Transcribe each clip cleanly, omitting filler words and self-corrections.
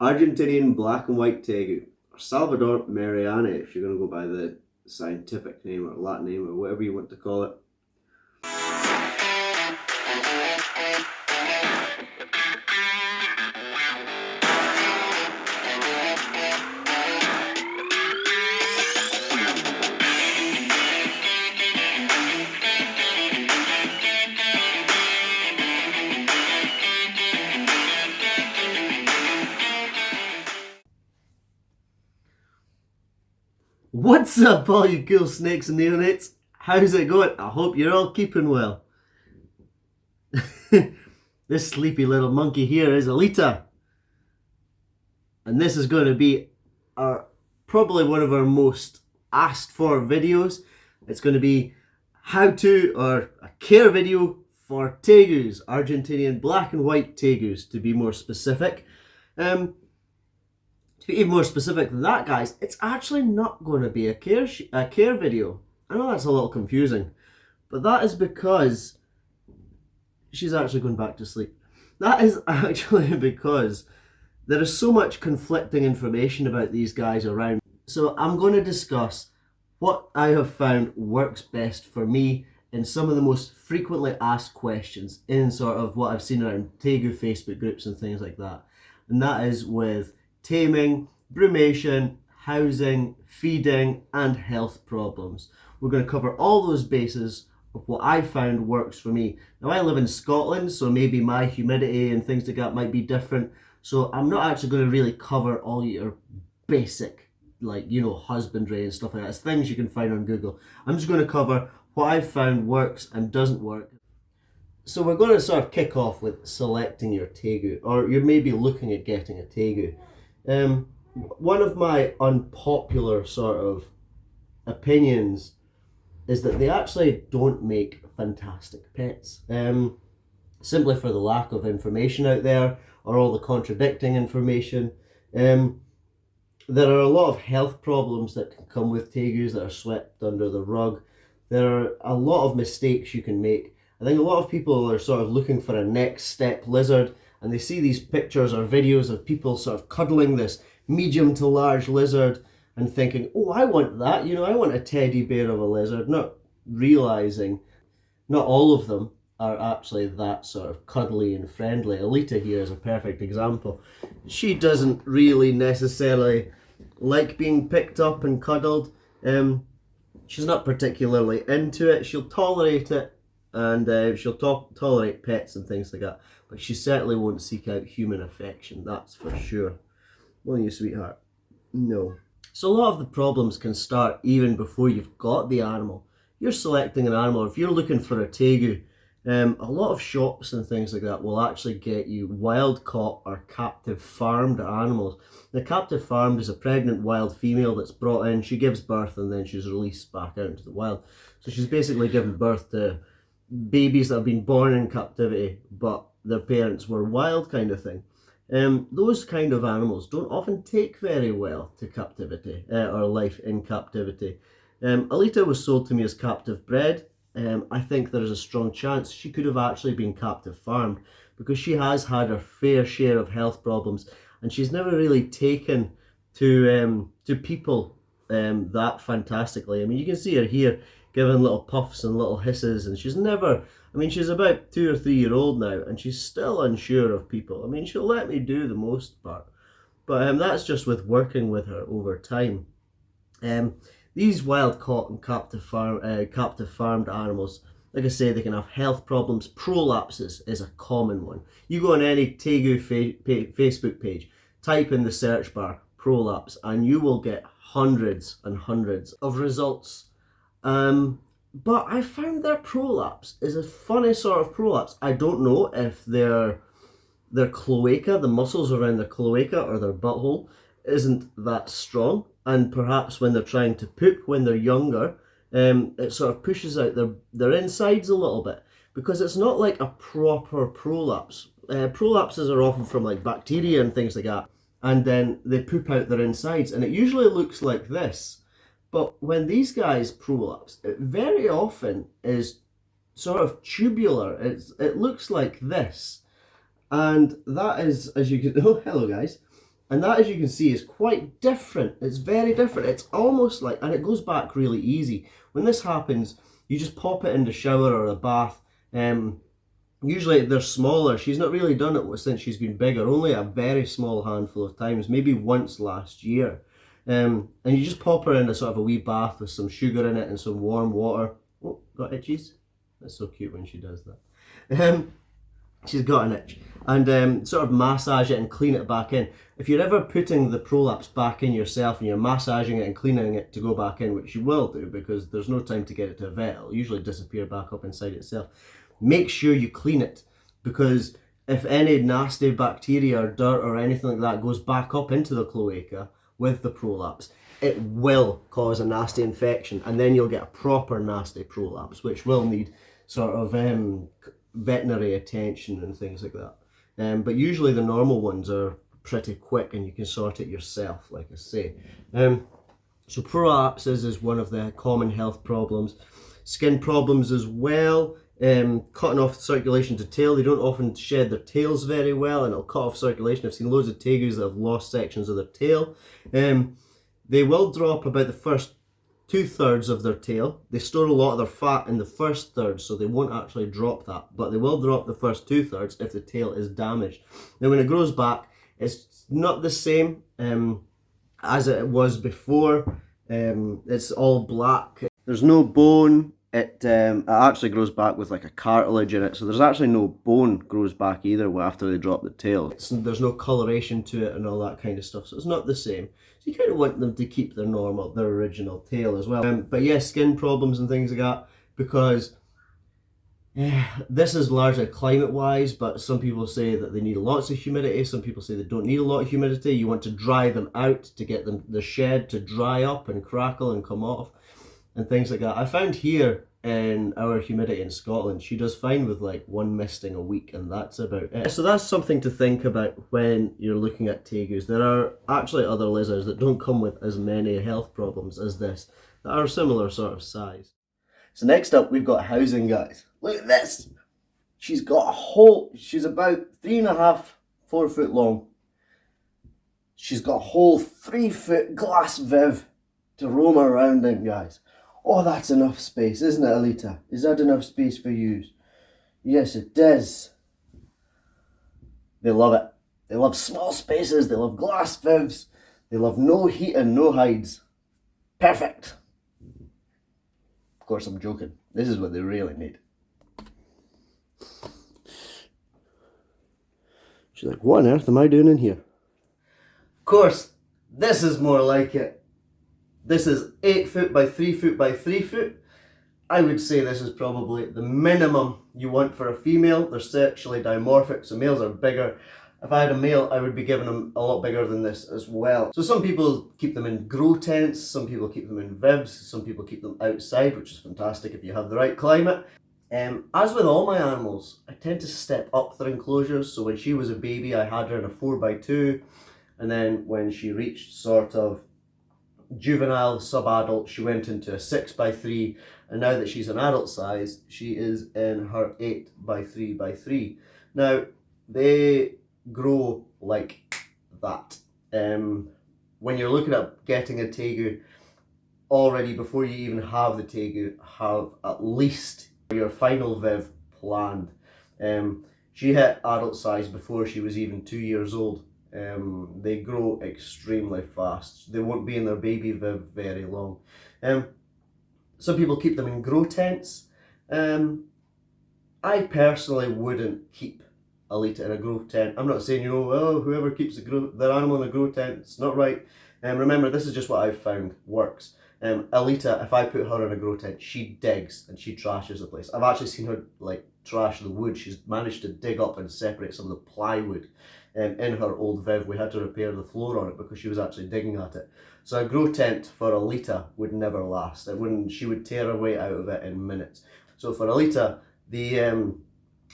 Argentinian black and white tegu, or Salvador Mariani if you're going to go by the scientific name or Latin name or whatever you want to call it. What's up all you cool snakes and neonates? How's it going? I hope you're all keeping well. This sleepy little monkey here is Alita. And this is going to be probably one of our most asked for videos. It's going to be how to, or a care video for tegus, Argentinian black and white tegus to be more specific. To be even more specific than that, guys, it's actually not going to be a care video. I know that's a little confusing, but that is because she's actually going back to sleep. That is actually because there is so much conflicting information about these guys around. So I'm going to discuss what I have found works best for me in some of the most frequently asked questions in sort of what I've seen around tegu Facebook groups and things like that. And that is with taming, brumation, housing, feeding, and health problems. We're going to cover all those bases of what I found works for me. Now I live in Scotland, so maybe my humidity and things like that might be different. So I'm not actually going to really cover all your basic, like, you know, husbandry and stuff like that. It's things you can find on Google. I'm just going to cover what I've found works and doesn't work. So we're going to sort of kick off with selecting your tegu, or you're maybe looking at getting a tegu. One of my unpopular sort of opinions is that they actually don't make fantastic pets. Simply for the lack of information out there, or all the contradicting information. There are a lot of health problems that can come with tegus that are swept under the rug. There are a lot of mistakes you can make. I think a lot of people are sort of looking for a next step lizard, and they see these pictures or videos of people sort of cuddling this medium to large lizard and thinking, oh, I want that, you know, I want a teddy bear of a lizard, not realizing not all of them are actually that sort of cuddly and friendly. Alita here is a perfect example. She doesn't really necessarily like being picked up and cuddled. She's not particularly into it. She'll tolerate it, and she'll tolerate pets and things like that, but she certainly won't seek out human affection, that's for sure. Will you, sweetheart? No. So a lot of the problems can start even before you've got the animal. You're selecting an animal, if you're looking for a tegu, a lot of shops and things like that will actually get you wild caught or captive farmed animals. The captive farmed is a pregnant wild female that's brought in, she gives birth, and then she's released back out into the wild. So she's basically given birth to babies that have been born in captivity, but their parents were wild, kind of thing. Those kind of animals don't often take very well to captivity or life in captivity. Alita was sold to me as captive bred. I think there is a strong chance she could have actually been captive farmed, because she has had her fair share of health problems, and she's never really taken to people that fantastically. I mean, you can see her here giving little puffs and little hisses, and she's never, I mean, she's about 2 or 3 year old now, and she's still unsure of people. I mean, she'll let me do the most part, but that's just with working with her over time. These wild caught and captive farmed animals, like I say, they can have health problems. Prolapses is a common one. You go on any tegu Facebook page, type in the search bar prolapse, and you will get hundreds and hundreds of results. But I found their prolapse is a funny sort of prolapse. I don't know if their cloaca, the muscles around their cloaca or their butthole, isn't that strong, and perhaps when they're trying to poop when they're younger, it sort of pushes out their insides a little bit, because it's not like a proper prolapse. Prolapses are often from like bacteria and things like that, and then they poop out their insides, and it usually looks like this. But when these guys prolapse, it very often is sort of tubular. It looks like this, and that is, as you can, oh, hello guys. And that, as you can see, is quite different. It's very different. It's almost like, and it goes back really easy. When this happens, you just pop it in the shower or the bath. Usually they're smaller. She's not really done it since she's been bigger, only a very small handful of times, maybe once last year. And you just pop her in a sort of a wee bath with some sugar in it and some warm water. Oh, got itchies? That's so cute when she does that. She's got an itch. And sort of massage it and clean it back in. If you're ever putting the prolapse back in yourself and you're massaging it and cleaning it to go back in, which you will do because there's no time to get it to a vet, it'll usually disappear back up inside itself. Make sure you clean it, because if any nasty bacteria or dirt or anything like that goes back up into the cloaca with the prolapse, it will cause a nasty infection, and then you'll get a proper nasty prolapse, which will need sort of veterinary attention and things like that. But usually the normal ones are pretty quick and you can sort it yourself, like I say. So prolapses is one of the common health problems. Skin problems as well. Cutting off circulation to tail. They don't often shed their tails very well, and it'll cut off circulation. I've seen loads of tegus that have lost sections of their tail. They will drop about the first 2/3 of their tail. They store a lot of their fat in the first third, so they won't actually drop that, but they will drop the first 2/3 if the tail is damaged. Now when it grows back, it's not the same as it was before. It's all black. There's no bone. It actually grows back with like a cartilage in it, so there's actually no bone grows back either after they drop the tail. There's no coloration to it and all that kind of stuff, so it's not the same. So you kind of want them to keep their original tail as well. But yeah, skin problems and things like that, because this is largely climate-wise, but some people say that they need lots of humidity, some people say they don't need a lot of humidity. You want to dry them out to get the shed to dry up and crackle and come off, and things like that. I found here in our humidity in Scotland, she does fine with like one misting a week, and that's about it. So that's something to think about when you're looking at tegus. There are actually other lizards that don't come with as many health problems as this, that are similar sort of size. So next up, we've got housing, guys. Look at this. She's got a whole, she's about 3.5, 4 foot long. She's got a whole 3 foot glass viv to roam around in, guys. Oh, that's enough space, isn't it, Alita? Is that enough space for you? Yes, it is. They love it. They love small spaces. They love glass vivs. They love no heat and no hides. Perfect. Of course, I'm joking. This is what they really need. She's like, what on earth am I doing in here? Of course, this is more like it. This is 8 foot by 3 foot by 3 foot. I would say this is probably the minimum you want for a female. They're sexually dimorphic, so males are bigger. If I had a male, I would be giving them a lot bigger than this as well. So some people keep them in grow tents, some people keep them in vivs, some people keep them outside, which is fantastic if you have the right climate. As with all my animals, I tend to step up their enclosures. So when she was a baby, I had her in a 4x2, and then when she reached sort of juvenile, sub-adult, she went into a 6x3, and now that she's an adult size, she is in her 8x3x3. Now, they grow like that. When you're looking at getting a tegu, already before you even have the tegu, have at least your final viv planned. She hit adult size before she was even 2 years old. They grow extremely fast. They won't be in their baby viv very long. Some people keep them in grow tents. I personally wouldn't keep Alita in a grow tent. I'm not saying, oh, whoever keeps their animal in a grow tent, it's not right. Remember, this is just what I've found works. Alita, if I put her in a grow tent, she digs and she trashes the place. I've actually seen her like trash the wood. She's managed to dig up and separate some of the plywood in her old viv. We had to repair the floor on it because she was actually digging at it. So a grow tent for Alita would never last. It wouldn't. She would tear her way out of it in minutes. So for Alita, the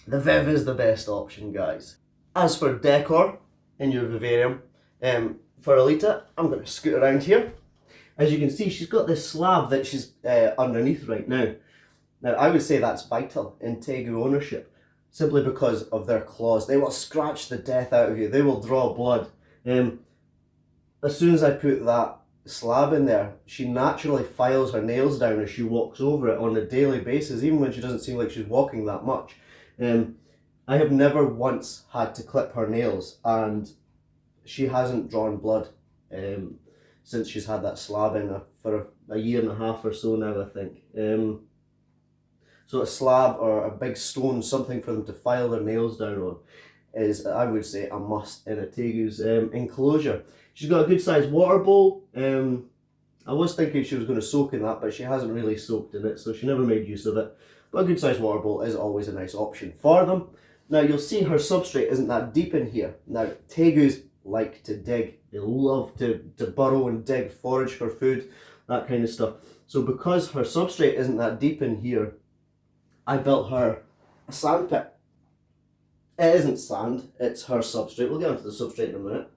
viv is the best option, guys. As for decor in your vivarium, for Alita, I'm going to scoot around here. As you can see, she's got this slab that she's underneath right now. Now, I would say that's vital in tegu ownership, simply because of their claws. They will scratch the death out of you. They will draw blood. as soon as I put that slab in there, she naturally files her nails down as she walks over it on a daily basis, even when she doesn't seem like she's walking that much. I have never once had to clip her nails, and she hasn't drawn blood since she's had that slab in her for a year and a half or so now, I think. So a slab or a big stone, something for them to file their nails down on, is, I would say, a must in a tegu's enclosure. She's got a good sized water bowl. I was thinking she was going to soak in that, but she hasn't really soaked in it, so she never made use of it. But a good sized water bowl is always a nice option for them. Now you'll see her substrate isn't that deep in here. Now tegus like to dig. They love to burrow and dig, forage for food, that kind of stuff. So because her substrate isn't that deep in here, I built her a sand pit. It isn't sand, it's her substrate. We'll get onto the substrate in a minute.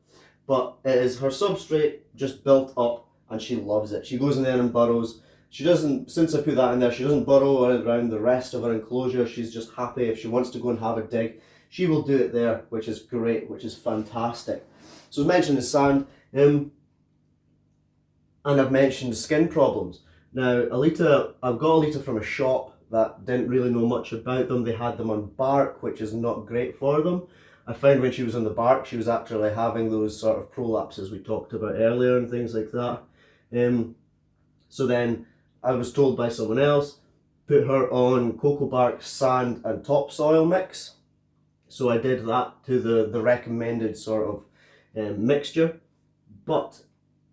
But it is her substrate just built up, and she loves it. She goes in there and burrows. She doesn't, since I put that in there, she doesn't burrow around the rest of her enclosure. She's just happy if she wants to go and have a dig. She will do it there, which is great, which is fantastic. So as mentioned, the sand, and I've mentioned skin problems. Now, Alita, I've got Alita from a shop that didn't really know much about them. They had them on bark, which is not great for them. I found when she was on the bark, she was actually having those sort of prolapses we talked about earlier and things like that. So then I was told by someone else, put her on cocoa bark, sand and topsoil mix. So I did that to the recommended sort of mixture, but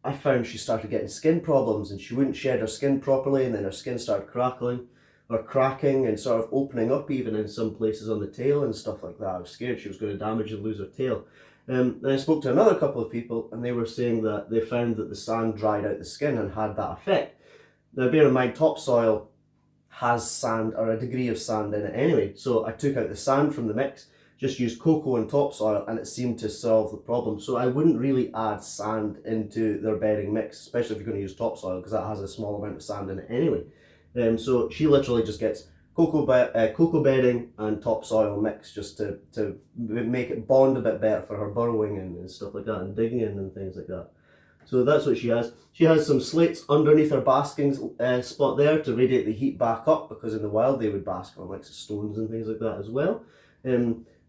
I found she started getting skin problems and she wouldn't shed her skin properly, and then her skin started crackling or cracking and sort of opening up even in some places on the tail and stuff like that. I was scared she was going to damage and lose her tail. Then I spoke to another couple of people, and they were saying that they found that the sand dried out the skin and had that effect. Now bear in mind, topsoil has sand or a degree of sand in it anyway, so I took out the sand from the mix, just used cocoa and topsoil, and it seemed to solve the problem. So I wouldn't really add sand into their bedding mix, especially if you're going to use topsoil, because that has a small amount of sand in it anyway. So she literally just gets cocoa bedding and topsoil mix just to make it bond a bit better for her burrowing and stuff like that, and digging in and things like that. So that's what she has. She has some slates underneath her basking spot there to radiate the heat back up, because in the wild they would bask on like stones and things like that as well.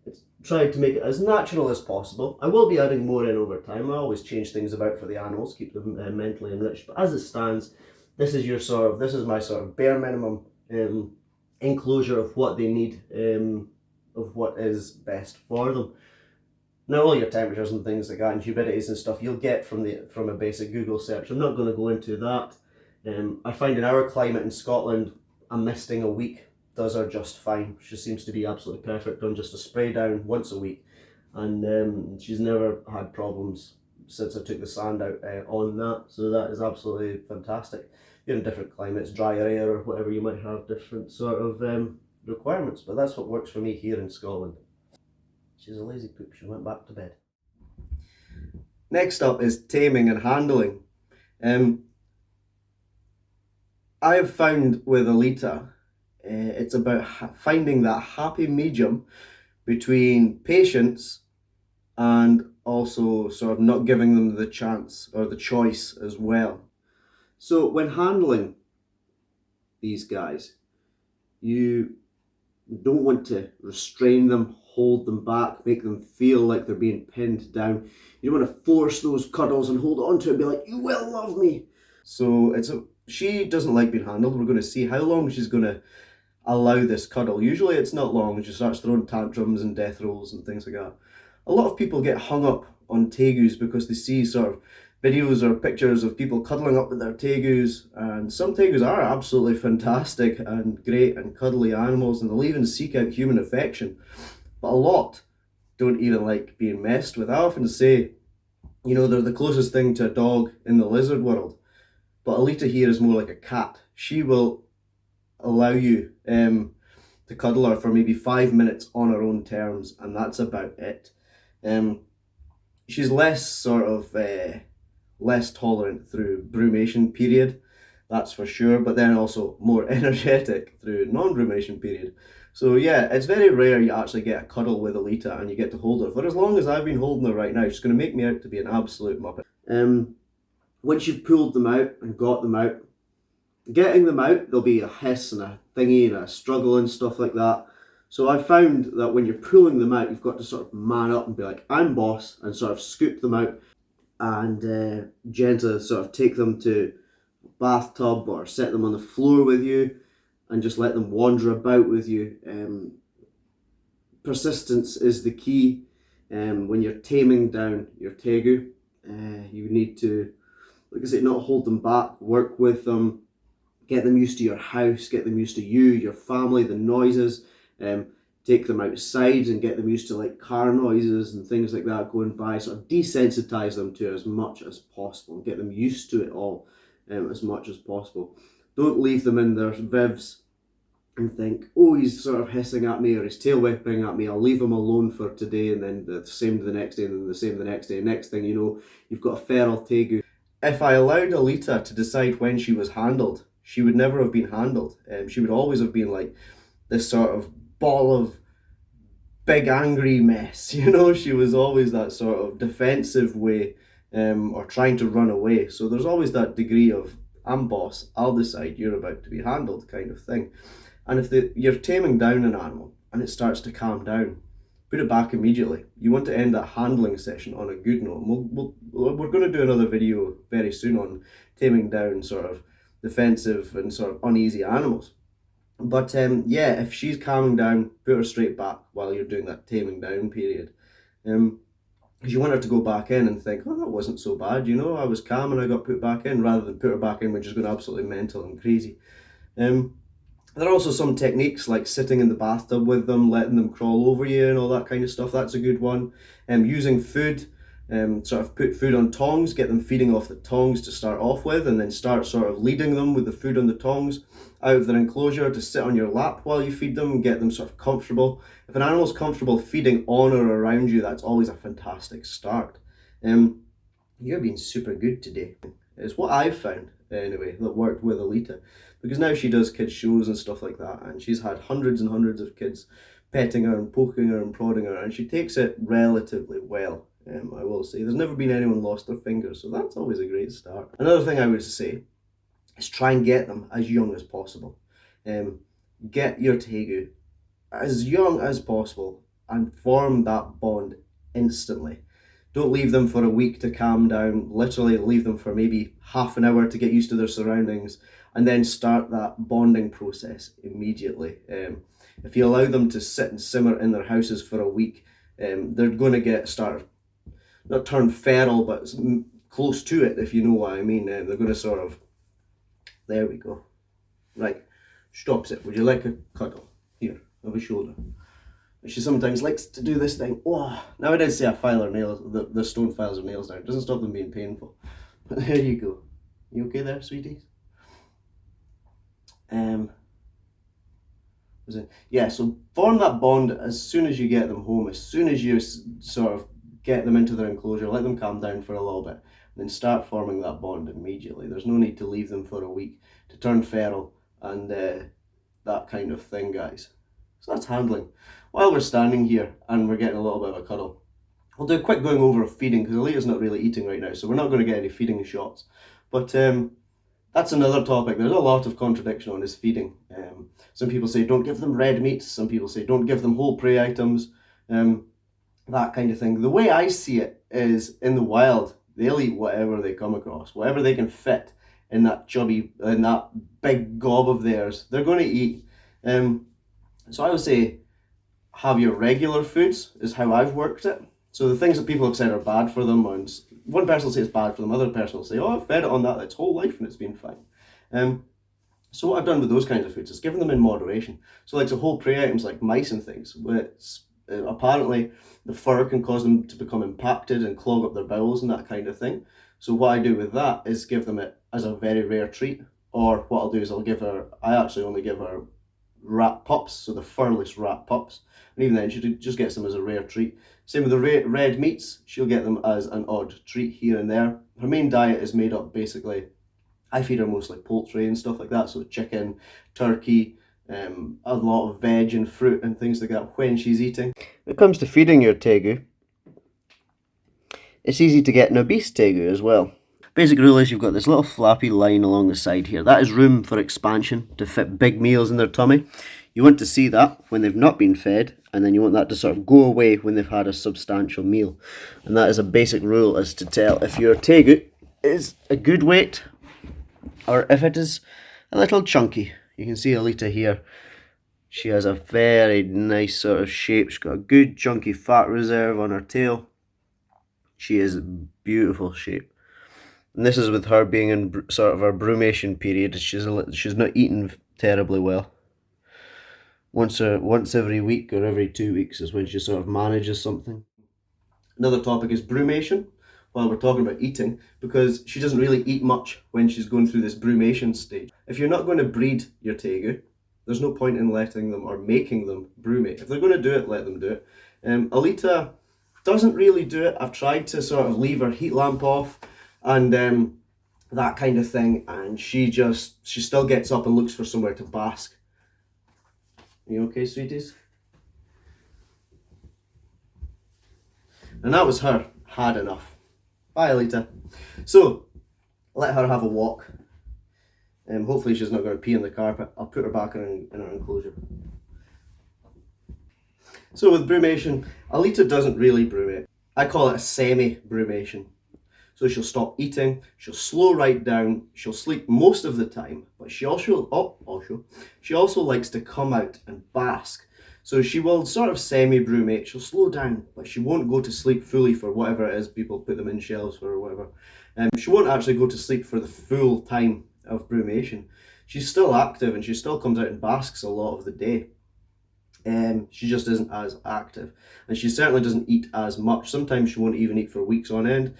It's tried to make it as natural as possible. I will be adding more in over time. I always change things about for the animals, keep them mentally enriched. But as it stands, this is my sort of bare minimum enclosure of what they need, of what is best for them. Now all your temperatures and things like that and humidities and stuff you'll get from a basic Google search. I'm not going to go into that. I find in our climate in Scotland, a misting a week does her just fine. She seems to be absolutely perfect on just a spray down once a week, and she's never had problems since I took the sand out on that. So that is absolutely fantastic. You're in different climates, drier air or whatever, you might have different sort of requirements, but that's what works for me here in Scotland. She's a lazy poop, she went back to bed. Next up is taming and handling. I have found with Alita, it's about finding that happy medium between patience and also sort of not giving them the chance or the choice as well. So when handling these guys, you don't want to restrain them, hold them back, make them feel like they're being pinned down. You don't want to force those cuddles and hold on to it and be like, you will love me. So she doesn't like being handled. We're going to see how long she's going to allow this cuddle. Usually it's not long. She starts throwing tantrums and death rolls and things like that. A lot of people get hung up on tegus because they see sort of videos or pictures of people cuddling up with their tegus, and some tegus are absolutely fantastic and great and cuddly animals, and they'll even seek out human affection, but a lot don't even like being messed with. I often say, they're the closest thing to a dog in the lizard world, but Alita here is more like a cat. She will allow you to cuddle her for maybe 5 minutes on her own terms, and that's about it. She's less less tolerant through brumation period, that's for sure, but then also more energetic through non-brumation period. So yeah, it's very rare you actually get a cuddle with Alita and you get to hold her. For as long as I've been holding her right now, she's going to make me out to be an absolute muppet. Once you've pulled them out and got them out, getting them out, there'll be a hiss and a thingy and a struggle and stuff like that. So I found that when you're pulling them out, you've got to sort of man up and be like, I'm boss, and sort of scoop them out and gently sort of take them to a bathtub or set them on the floor with you and just let them wander about with you. Persistence is the key. When you're taming down your tegu, you need to, like I say, not hold them back, work with them, get them used to your house, get them used to you, your family, the noises, take them outside and get them used to like car noises and things like that going by, sort of desensitize them to it as much as possible and get them used to it all as much as possible. Don't leave them in their vivs and think, oh, he's sort of hissing at me or he's tail whipping at me, I'll leave him alone for today, and then the same the next day, and then the same the next day. Next thing you know, you've got a feral tegu. If I allowed Alita to decide when she was handled, she would never have been handled. She would always have been like this sort of ball of big angry mess, you know. She was always that sort of defensive way, or trying to run away. So there's always that degree of, I'm boss, I'll decide, you're about to be handled kind of thing. And if you're taming down an animal and it starts to calm down, put it back immediately. You want to end that handling session on a good note. We're going to do another video very soon on taming down sort of defensive and sort of uneasy animals. But yeah, if she's calming down, put her straight back while you're doing that taming down period. Because you want her to go back in and think, oh, that wasn't so bad, you know, I was calm and I got put back in, rather than put her back in when she's going absolutely mental and crazy. There are also some techniques like sitting in the bathtub with them, letting them crawl over you and all that kind of stuff. That's a good one. Using food, sort of put food on tongs, get them feeding off the tongs to start off with, and then start sort of leading them with the food on the tongs out of their enclosure to sit on your lap while you feed them and get them sort of comfortable. If an animal's comfortable feeding on or around you, that's always a fantastic start. You're being super good today. It's what I've found, anyway, that worked with Alita. Because now she does kids shows and stuff like that, and she's had hundreds and hundreds of kids petting her and poking her and prodding her, and she takes it relatively well, I will say. There's never been anyone lost their fingers, so that's always a great start. Another thing I would say is try and get them as young as possible. Get your tegu as young as possible and form that bond instantly. Don't leave them for a week to calm down. Literally leave them for maybe half an hour to get used to their surroundings, and then start that bonding process immediately. If you allow them to sit and simmer in their houses for a week, they're going to not turn feral, but close to it, if you know what I mean. They're going to sort of, there we go. Right, stops it. Would you like a cuddle? Here, of a shoulder. She sometimes likes to do this thing. Oh, now I did say I file her nails, the stone files her nails down. It doesn't stop them being painful. But there you go. You okay there, sweeties? Yeah, so form that bond as soon as you get them home, as soon as you sort of get them into their enclosure, let them calm down for a little bit, and then start forming that bond immediately. There's no need to leave them for a week to turn feral and that kind of thing, guys. So that's handling. While we're standing here and we're getting a little bit of a cuddle, we'll do a quick going over of feeding, because Alita's not really eating right now, so we're not going to get any feeding shots. But that's another topic. There's a lot of contradiction on his feeding. Some people say don't give them red meats, some people say don't give them whole prey items, that kind of thing. The way I see it is, in the wild, they'll eat whatever they come across, whatever they can fit in that big gob of theirs, they're going to eat. So I would say have your regular foods is how I've worked it. So the things that people have said are bad for them, and one person will say it's bad for them, other person will say, oh, I've fed it on that its whole life and it's been fine. So what I've done with those kinds of foods is given them in moderation. So like the whole prey items like mice and things, apparently the fur can cause them to become impacted and clog up their bowels and that kind of thing. So what I do with that is give them it as a very rare treat, or what I'll do is I actually only give her rat pups, so the furless rat pups, and even then she just gets them as a rare treat. Same with the red meats, she'll get them as an odd treat here and there. Her main diet is made up, basically, I feed her mostly poultry and stuff like that, so chicken, turkey, a lot of veg and fruit and things like that when she's eating. When it comes to feeding your tegu, it's easy to get an obese tegu as well. Basic rule is you've got this little flappy line along the side here. That is room for expansion to fit big meals in their tummy. You want to see that when they've not been fed, and then you want that to sort of go away when they've had a substantial meal. And that is a basic rule as to tell if your tegu is a good weight or if it is a little chunky. You can see Alita here. She has a very nice sort of shape. She's got a good chunky fat reserve on her tail. She is a beautiful shape. And this is with her being in sort of her brumation period. She's not eating terribly well. Once every week or every 2 weeks is when she sort of manages something. Another topic is brumation, while we're talking about eating, because she doesn't really eat much when she's going through this brumation stage. If you're not going to breed your tegu, there's no point in letting them or making them brumate. If they're going to do it, let them do it. Alita doesn't really do it. I've tried to sort of leave her heat lamp off and that kind of thing, and she still gets up and looks for somewhere to bask. You okay, sweeties? And that was her. Had enough. Bye, Alita. So, let her have a walk. Hopefully she's not going to pee on the carpet. I'll put her back in her enclosure. So with brumation, Alita doesn't really brumate. I call it a semi-brumation. So she'll stop eating, she'll slow right down, she'll sleep most of the time, but she also likes to come out and bask. So she will sort of semi-brumate, she'll slow down, but she won't go to sleep fully for whatever it is people put them in shells for or whatever. She won't actually go to sleep for the full time of brumation. She's still active and she still comes out and basks a lot of the day. She just isn't as active, and she certainly doesn't eat as much. Sometimes she won't even eat for weeks on end,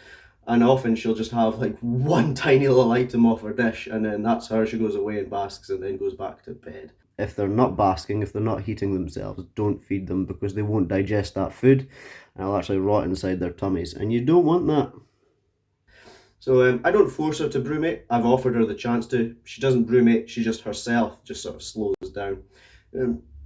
and often she'll just have like one tiny little item off her dish, and then that's her. She goes away and basks and then goes back to bed. If they're not basking, if they're not heating themselves, don't feed them, because they won't digest that food and it'll actually rot inside their tummies, and you don't want that. So I don't force her to brumate. I've offered her the chance to. She doesn't brumate, she just herself just sort of slows down.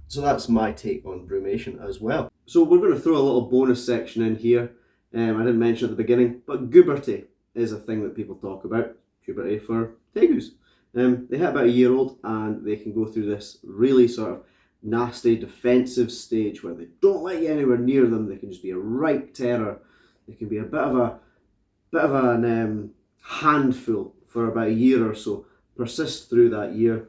So that's my take on brumation as well. So we're going to throw a little bonus section in here. I didn't mention at the beginning, but Guberty is a thing that people talk about. Guberty for tegus. They hit about a year old and they can go through this really sort of nasty defensive stage where they don't let you anywhere near them. They can just be a right terror. They can be a bit of an handful for about a year or so. Persist through that year.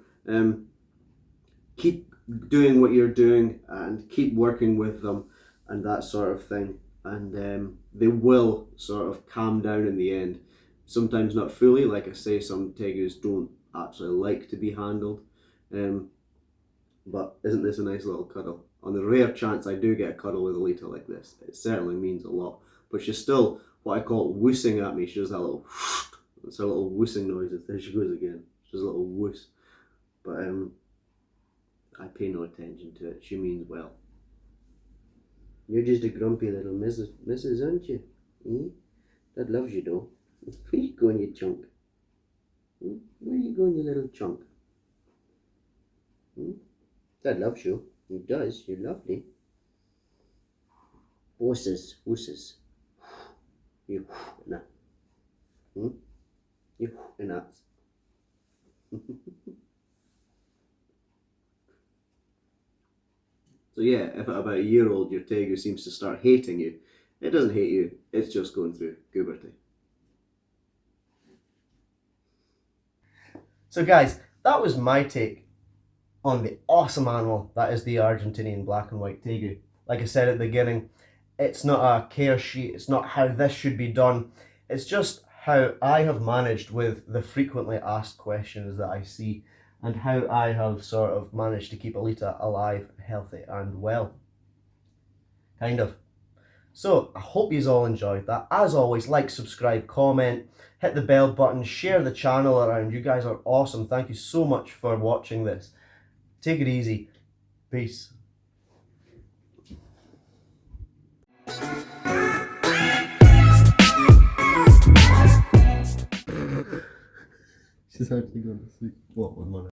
Keep doing what you're doing and keep working with them and that sort of thing, and they will sort of calm down in the end. Sometimes not fully, like I say, some tegus don't actually like to be handled, but isn't this a nice little cuddle? On the rare chance I do get a cuddle with Alita like this, it certainly means a lot. But she's still what I call woosing at me. She does that little it's a little woosing noise. There she goes again. She does a little woos. But I pay no attention to it. She means well. You're just a grumpy little missus, aren't you? Dad loves you though. Where you going, you chunk? Where you going, you little chunk? Dad loves you. He does. You're lovely. Woosses. You and that. You and that. So yeah, if at about a year old your tegu seems to start hating you, it doesn't hate you, it's just going through Guberty. So guys, that was my take on the awesome animal that is the Argentinian black and white tegu. Like I said at the beginning, it's not a care sheet, it's not how this should be done, it's just how I have managed with the frequently asked questions that I see, and how I have sort of managed to keep Alita alive, healthy and well. Kind of. So I hope you all enjoyed that. As always, like, subscribe, comment, hit the bell button, share the channel around. You guys are awesome. Thank you so much for watching this. Take it easy. Peace. She's actually going to sleep. What with money?